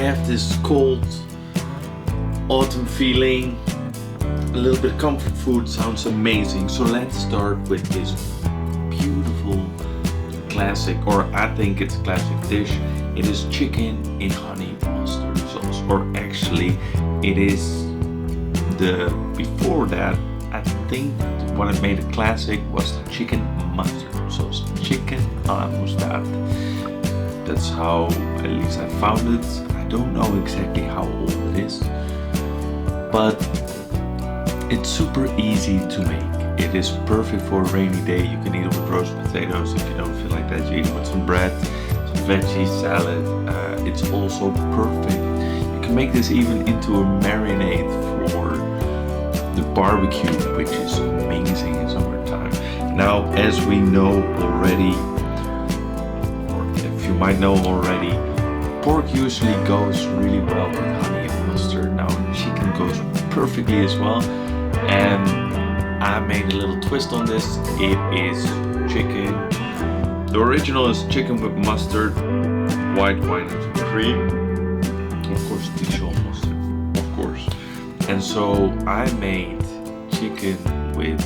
have this cold autumn feeling. A little bit of comfort food sounds amazing. So let's start with this beautiful classic, or I think it's a classic dish. It is chicken in honey mustard sauce, or actually it is before that, I think what made it classic was the chicken mustard sauce. Chicken à la moutarde. That's how at least I found it. I don't know exactly how old it is, but it's super easy to make. It is perfect for a rainy day. You can eat it with roast potatoes. If you don't feel like that, you eat it with some bread, some veggie salad. It's also perfect. You can make this even into a marinade for the barbecue, which is amazing in summertime. Now, as we know already, or if you might know already, pork usually goes really well with honey and mustard. Now, chicken goes perfectly as well. And I made a little twist on this. It is chicken. The original is chicken with mustard, white wine and cream. Of course, Dijon mustard, of course. And so I made chicken with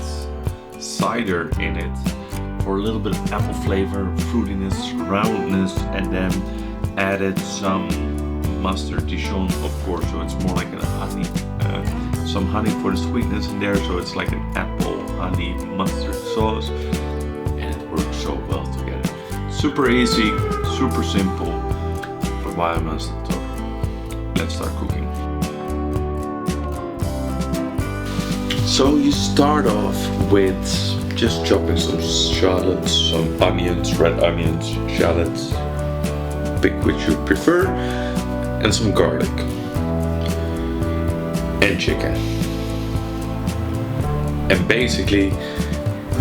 cider in it for a little bit of apple flavor, fruitiness, roundness, and then added some mustard Dijon, of course, so it's more like a honey, some honey for the sweetness in there, so it's like an apple honey mustard sauce, and it works so well together. Super easy, super simple, but why am I still talking? Let's start cooking. So you start off with just chopping some shallots, some onions, red onions, shallots, pick which you prefer, and some garlic and chicken. And basically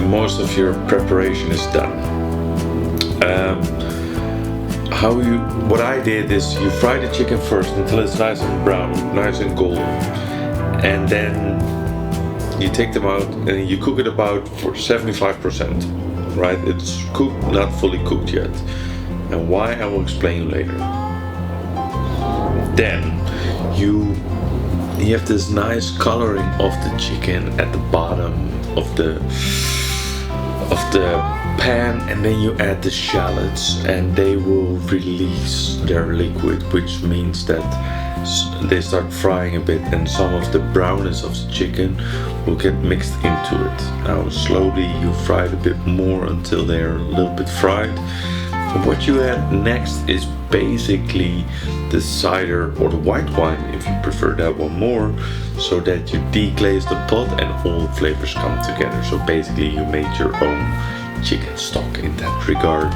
most of your preparation is done. What I did is you fry the chicken first until it's nice and brown, nice and golden, and then you take them out and you cook it about for 75%, right? It's cooked, not fully cooked yet. And why, I will explain later. Then you have this nice coloring of the chicken at the bottom of the pan, and then you add the shallots and they will release their liquid, which means that they start frying a bit and some of the brownness of the chicken will get mixed into it. Now slowly you fry it a bit more until they're a little bit fried. And what you add next is basically the cider or the white wine, if you prefer that one more, so that you deglaze the pot and all the flavors come together. So basically you made your own chicken stock in that regard.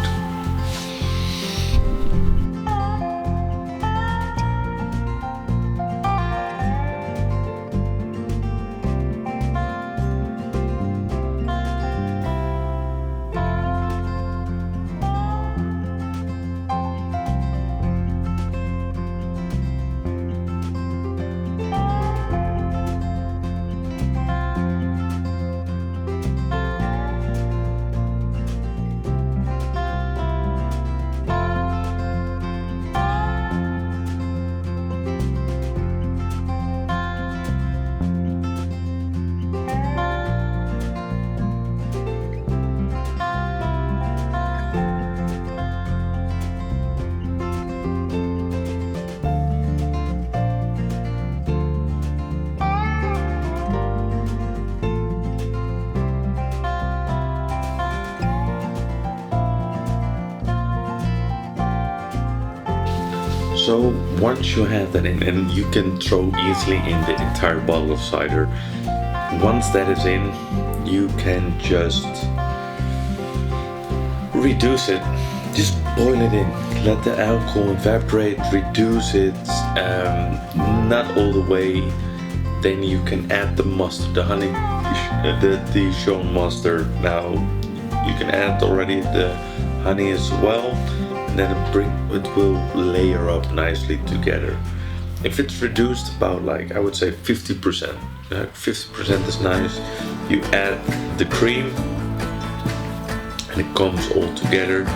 So once you have that in, and you can throw easily in the entire bottle of cider, once that is in, you can just reduce it, just boil it in, let the alcohol evaporate, reduce it, not all the way. Then you can add the mustard, the honey, the Dijon mustard. Now you can add already the honey as well, and then it will layer up nicely together. If it's reduced about, like, I would say 50%, 50% is nice. You add the cream and it comes all together.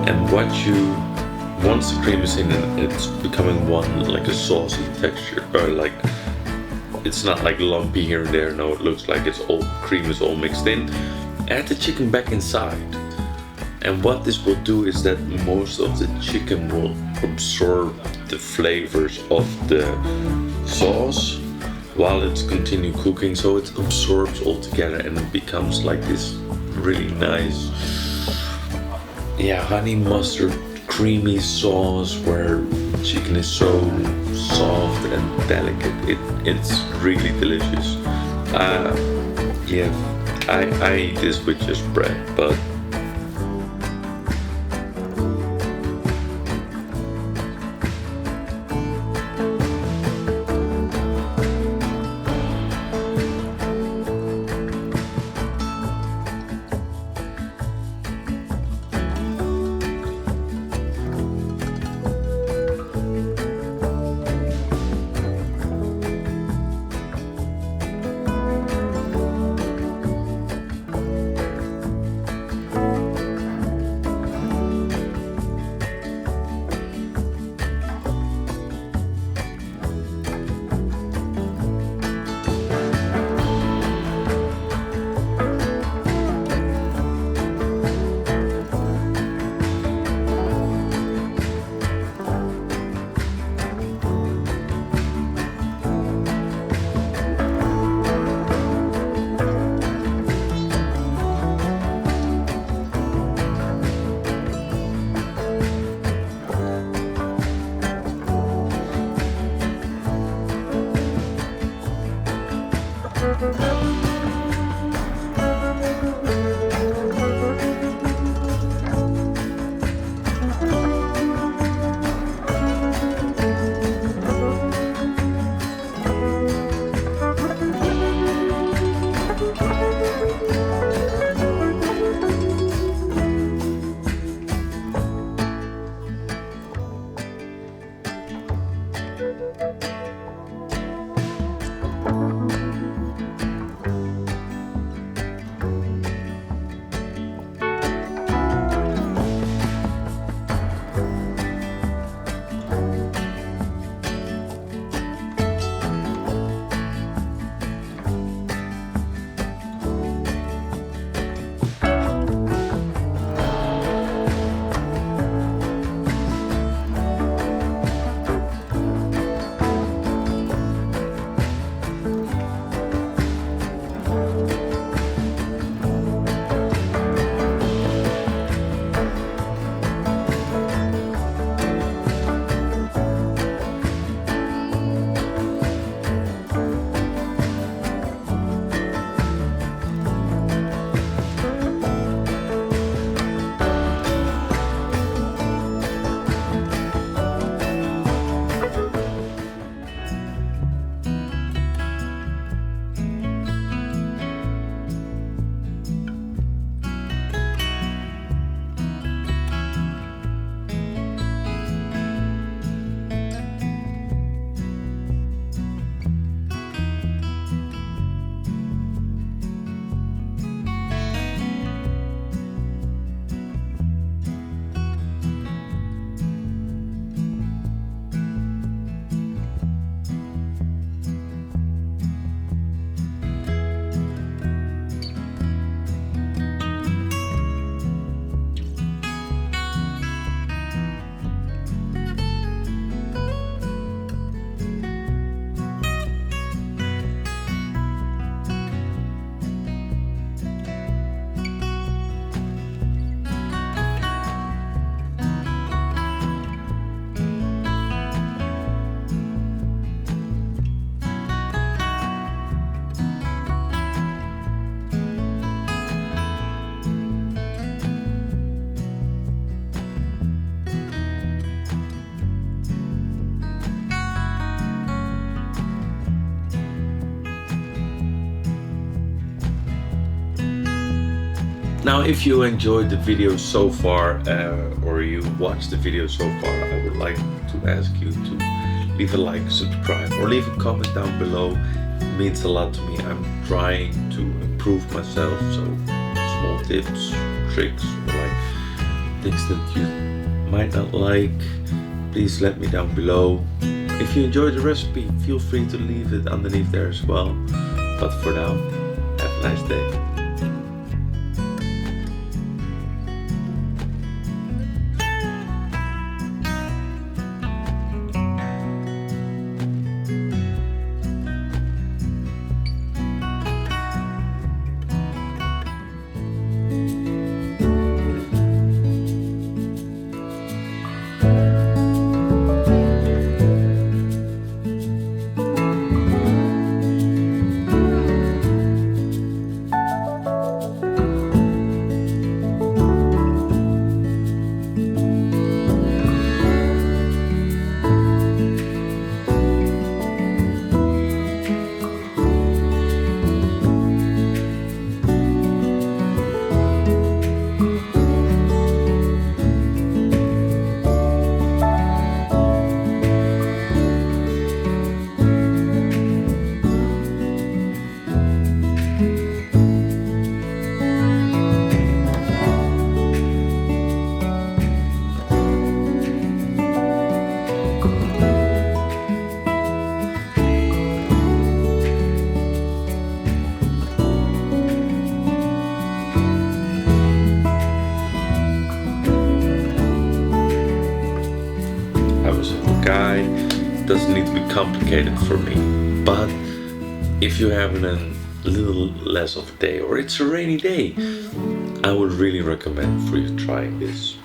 And what you once the cream is in, it's becoming one like a saucy texture, or like it's not like lumpy here and there. No, it looks like it's all cream is all mixed in. Add the chicken back inside, and what this will do is that most of the chicken will absorb the flavors of the sauce while it's continue cooking, so it absorbs all together and it becomes like this really nice, yeah, honey mustard creamy sauce where chicken is so soft and delicate. It's really delicious. Yeah, I eat this with just bread, but now, if you enjoyed the video so far, or you watched the video so far, I would like to ask you to leave a like, subscribe, or leave a comment down below. It means a lot to me. I'm trying to improve myself, so small tips, tricks, or like things that you might not like, please let me down below. If you enjoyed the recipe, feel free to leave it underneath there as well. But for now, have a nice day. Guy doesn't need to be complicated for me, but if you're having a little less of a day or it's a rainy day, I would really recommend for you trying this.